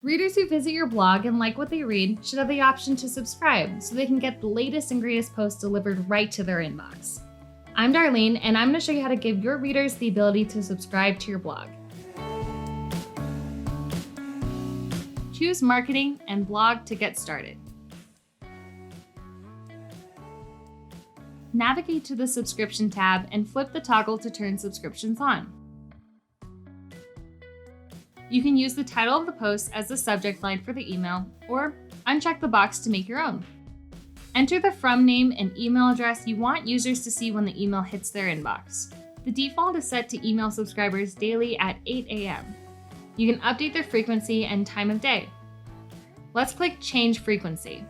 Readers who visit your blog and like what they read should have the option to subscribe so they can get the latest and greatest posts delivered right to their inbox. I'm Darlene, and I'm going to show you how to give your readers the ability to subscribe to your blog. Choose Marketing and Blog to get started. Navigate to the Subscription tab and flip the toggle to turn subscriptions on. You can use the title of the post as the subject line for the email, or uncheck the box to make your own. Enter the from name and email address you want users to see when the email hits their inbox. The default is set to email subscribers daily at 8 a.m. You can update their frequency and time of day. Let's click Change Frequency.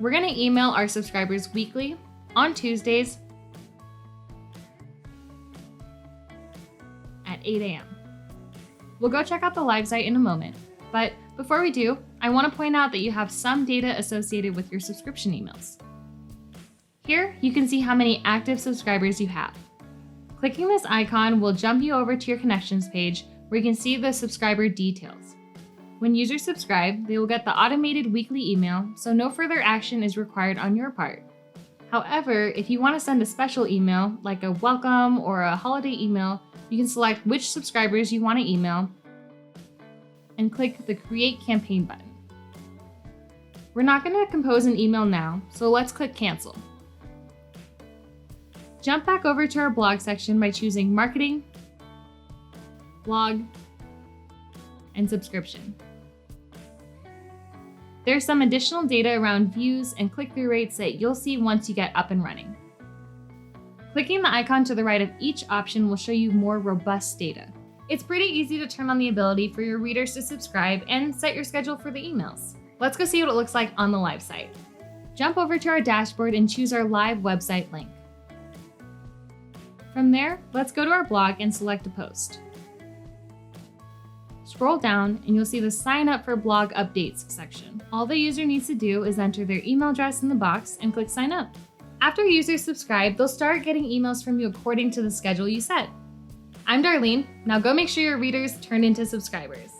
We're going to email our subscribers weekly on Tuesdays at 8 a.m. We'll go check out the live site in a moment, but before we do, I want to point out that you have some data associated with your subscription emails. Here, you can see how many active subscribers you have. Clicking this icon will jump you over to your connections page where you can see the subscriber details. When users subscribe, they will get the automated weekly email, so no further action is required on your part. However, if you want to send a special email, like a welcome or a holiday email, you can select which subscribers you want to email and click the Create Campaign button. We're not going to compose an email now, so let's click Cancel. Jump back over to our blog section by choosing Marketing, Blog, and Subscription. There's some additional data around views and click-through rates that you'll see once you get up and running. Clicking the icon to the right of each option will show you more robust data. It's pretty easy to turn on the ability for your readers to subscribe and set your schedule for the emails. Let's go see what it looks like on the live site. Jump over to our dashboard and choose our live website link. From there, let's go to our blog and select a post. Scroll down and you'll see the Sign Up for Blog Updates section. All the user needs to do is enter their email address in the box and click Sign Up. After users subscribe, they'll start getting emails from you according to the schedule you set. I'm Darlene. Now go make sure your readers turn into subscribers.